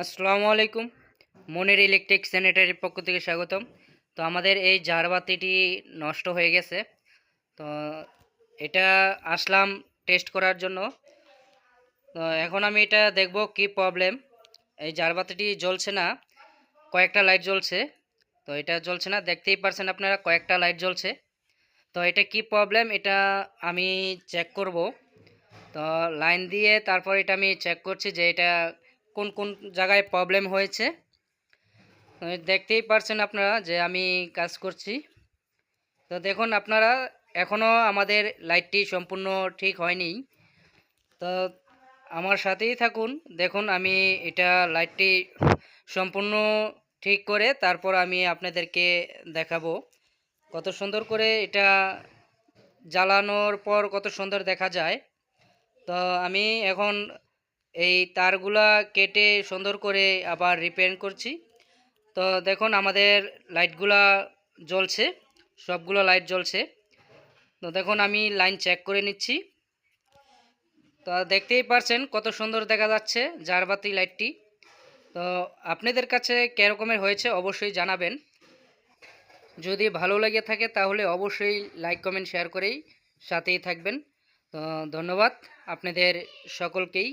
আসসালামু আলাইকুম। মনির ইলেকট্রিক স্যানিটারির পক্ষ থেকে স্বাগতম। তো আমাদের এই ঝাড়বাতিটি নষ্ট হয়ে গেছে। তো এটা আসলাম টেস্ট করার জন্য। তো এখন আমি এটা দেখব কি প্রবলেম। এই ঝাড়বাতিটি জ্বলছে না, কয়েকটা লাইট জ্বলছে। তো এটা জ্বলছে না, দেখতেই পারছেন আপনারা কয়েকটা লাইট জ্বলছে। তো এটা কি প্রবলেম এটা আমি চেক করব। তো লাইন দিয়ে তারপর এটা আমি চেক করছি যে এটা কোন কোন জায়গায় প্রবলেম হয়েছে। দেখতেই পারছেন আপনারা যে আমি কাজ করছি। তো দেখুন আপনারা এখনও আমাদের লাইটটি সম্পূর্ণ ঠিক হয়নি। তো আমার সাথেই থাকুন, দেখুন আমি এটা লাইটটি সম্পূর্ণ ঠিক করে তারপর আমি আপনাদেরকে দেখাবো কত সুন্দর করে এটা জ্বালানোর পর কত সুন্দর দেখা যায়। তো আমি এখন এই তারগুলা কেটে সুন্দর করে আবার রিপেয়ার করছি। তো দেখুন আমাদের লাইটগুলা জ্বলছে, সবগুলো লাইট জ্বলছে। তো দেখুন আমি লাইন চেক করে নিচ্ছি। তো দেখতেই পারছেন কত সুন্দর দেখা যাচ্ছে ঝাড়বাতি লাইটটি। তো আপনাদের কাছে কীরকমের হয়েছে অবশ্যই জানাবেন। যদি ভালো লেগে থাকে তাহলে অবশ্যই লাইক কমেন্ট শেয়ার করেই সাথেই থাকবেন। তো ধন্যবাদ আপনাদের সকলকেই।